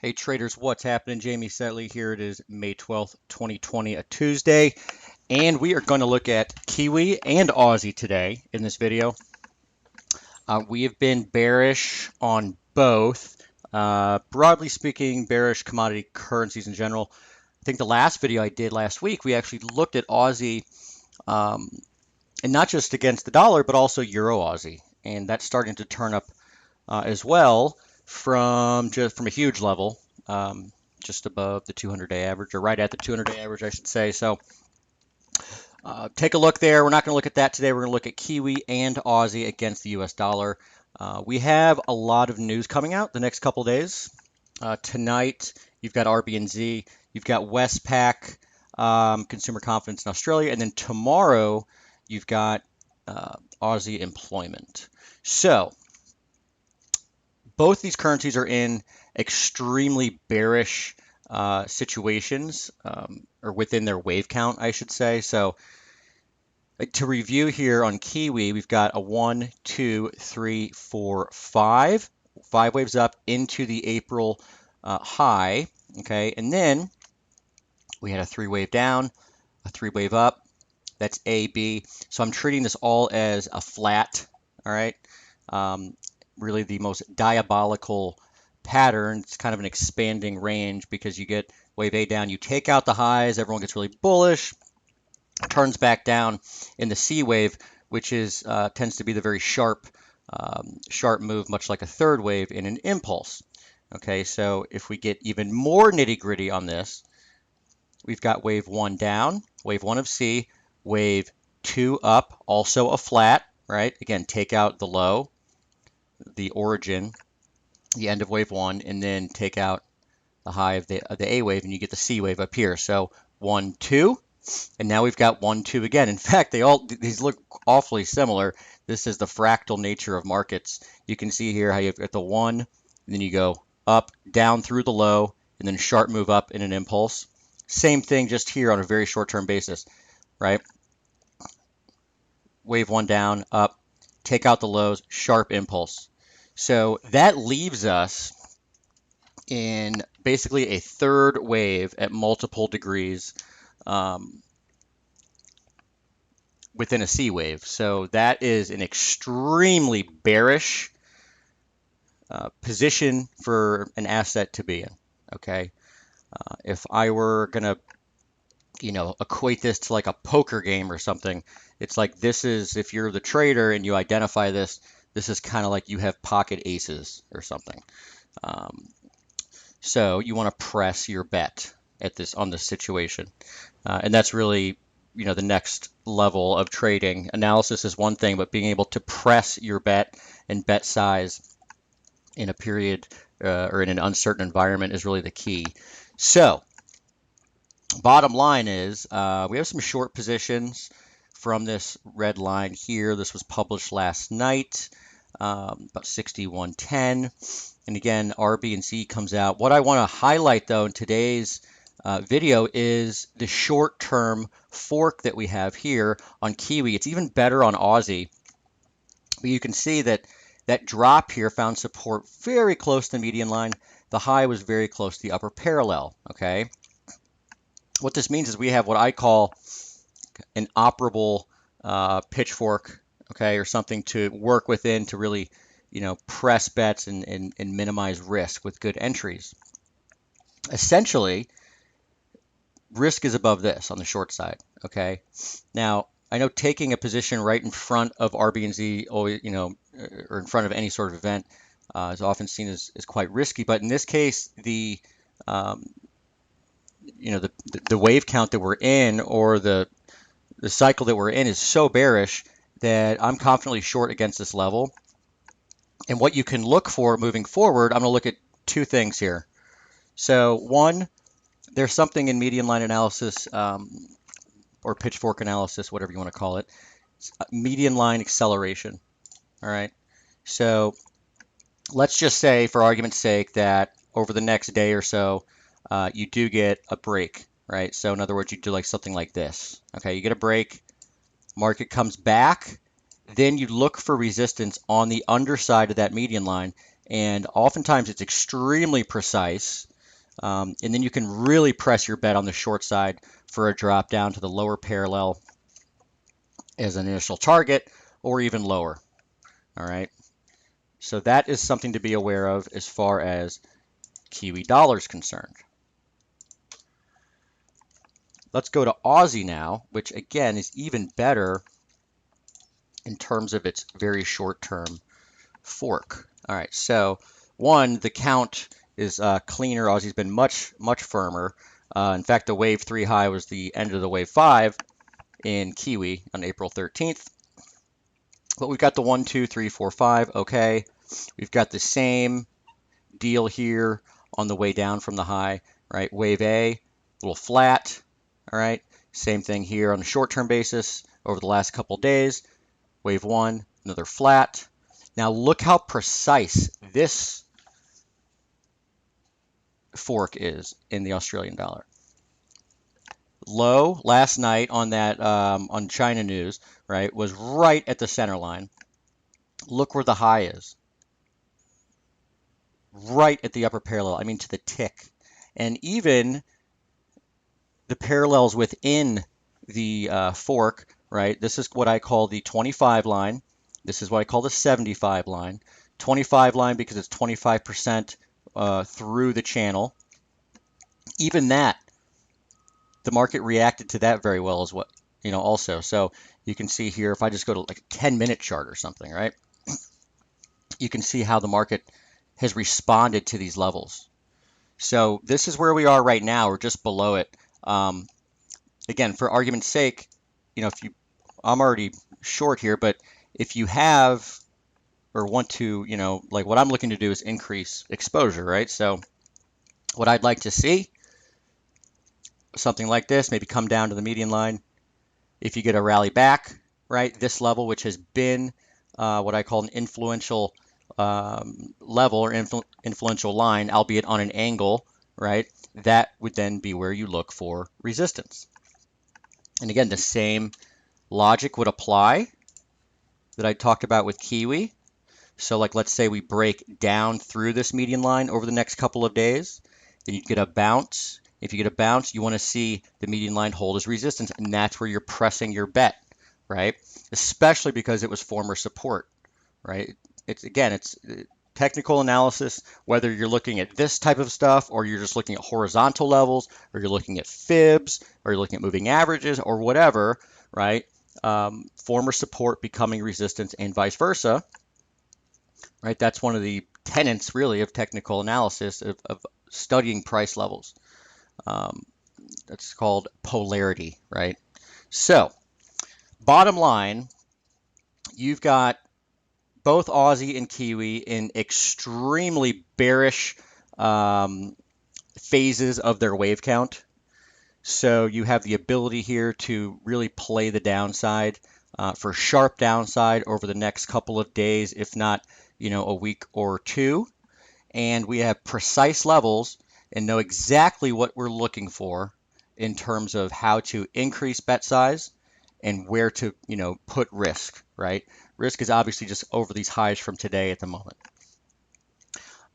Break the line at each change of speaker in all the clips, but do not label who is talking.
Hey traders, what's happening? Jamie Saettele here. It is May 12th, 2020, a Tuesday, and we are going to look at Kiwi and Aussie today in this video. We have been bearish on both. Broadly speaking, bearish commodity currencies in general. I think the last video I did last week, we actually looked at Aussie, and not just against the dollar, but also Euro Aussie, and that's starting to turn up as well from a huge level, just above the 200-day average, or right at the 200-day average, I should say. So take a look there. We're not going to look at that today. We're going to look at Kiwi and Aussie against the US dollar. We have a lot of news coming out the next couple of days. Tonight, you've got RBNZ, you've got Westpac, consumer confidence in Australia, and then tomorrow, you've got Aussie employment. So both these currencies are in extremely bearish situations, or within their wave count, I should say. So to review here on Kiwi, we've got a 1, 2, 3, 4, 5 waves up into the April high. Okay, and then we had a 3-wave down, a 3-wave up. That's A, B. So I'm treating this all as a flat. All right. Really the most diabolical pattern. It's kind of an expanding range because you get wave A down, you take out the highs, everyone gets really bullish, turns back down in the C wave, which is tends to be the very sharp move, much like a third wave in an impulse. Okay, so if we get even more nitty-gritty on this, we've got wave 1 down, wave 1 of C, wave 2 up, also a flat, right? Again, take out the low, the origin, the end of wave 1, and then take out the high of the A wave, and you get the C wave up here. So 1, 2, and now we've got 1, 2 again. In fact, these look awfully similar. This is the fractal nature of markets. You can see here how you've got the 1, and then you go up, down through the low, and then sharp move up in an impulse. Same thing just here on a very short-term basis, right? Wave 1 down, up, take out the lows, sharp impulse. So that leaves us in basically a third wave at multiple degrees within a C wave. So that is an extremely bearish position for an asset to be in. Okay, if I were gonna, equate this to like a poker game or something, it's like this is, if you're the trader and you identify this, this is kind of like you have pocket aces or something. So you want to press your bet on this situation, and that's really, the next level of trading. Analysis is one thing, but being able to press your bet and bet size in a period or in an uncertain environment is really the key. So bottom line is we have some short positions from this red line here. This was published last night, about 61.10. And again, RB and C comes out. What I want to highlight, though, in today's video is the short-term fork that we have here on Kiwi. It's even better on Aussie. But you can see that that drop here found support very close to the median line. The high was very close to the upper parallel, okay? What this means is we have what I call an operable pitchfork, okay, or something to work within to really, press bets and minimize risk with good entries. Essentially, risk is above this on the short side, okay? Now, I know taking a position right in front of RB&Z, or in front of any sort of event is often seen as quite risky, but in this case, the wave count that we're in, or the cycle that we're in, is so bearish that I'm confidently short against this level. And what you can look for moving forward, I'm going to look at two things here. So one, there's something in median line analysis, or pitchfork analysis, whatever you want to call it, median line acceleration. All right. So let's just say, for argument's sake, that over the next day or so, you do get a break, right? So in other words, you do like something like this. Okay, you get a break, market comes back, then you look for resistance on the underside of that median line, and oftentimes it's extremely precise. And then you can really press your bet on the short side for a drop down to the lower parallel as an initial target or even lower. All right. So that is something to be aware of as far as Kiwi dollar is concerned. Let's go to Aussie now, which again is even better in terms of its very short-term fork. All right, so one, the count is cleaner. Aussie's been much firmer. In fact, the wave 3 high was the end of the wave 5 in Kiwi on April 13th. But we've got the 1, 2, 3, 4, 5. Okay, we've got the same deal here on the way down from the high, right? Wave A, a little flat. All right, same thing here on a short-term basis over the last couple days. Wave 1, another flat. Now look how precise this fork is in the Australian dollar. Low last night on that on China news, right, was right at the center line. Look where the high is. Right at the upper parallel. I mean to the tick. And even the parallels within the fork, right? This is what I call the 25 line. This is what I call the 75 line. 25 line because it's 25% through the channel. Even that, the market reacted to that very well as what, also. So you can see here, if I just go to like a 10-minute chart or something, right? You can see how the market has responded to these levels. So this is where we are right now. We're just below it. Again, for argument's sake, I'm already short here, but if you have or want to, like what I'm looking to do is increase exposure, right? So what I'd like to see, something like this, maybe come down to the median line. If you get a rally back, right, this level, which has been what I call an influential level or influential line, albeit on an angle, right, that would then be where you look for resistance. And again, the same logic would apply that I talked about with Kiwi. So like, let's say we break down through this median line over the next couple of days, then you get a bounce. If you get a bounce, you want to see the median line hold as resistance, and that's where you're pressing your bet, right? Especially because it was former support, right? It's technical analysis, whether you're looking at this type of stuff or you're just looking at horizontal levels or you're looking at fibs or you're looking at moving averages or whatever, right? Former support becoming resistance and vice versa, right? That's one of the tenets really of technical analysis of studying price levels. That's called polarity, right? So bottom line, you've got both Aussie and Kiwi in extremely bearish phases of their wave count. So you have the ability here to really play the downside for sharp downside over the next couple of days, if not, a week or two. And we have precise levels and know exactly what we're looking for in terms of how to increase bet size and where to, put risk, right? Risk is obviously just over these highs from today at the moment.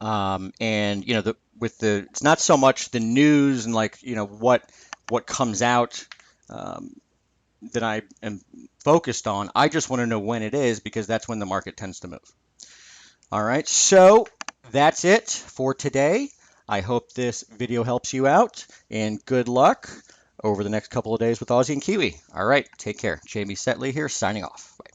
And it's not so much the news and what comes out that I am focused on. I just want to know when it is, because that's when the market tends to move. All right, so that's it for today. I hope this video helps you out, and good luck over the next couple of days with Aussie and Kiwi. All right, take care. Jamie Saettele here, signing off. Bye.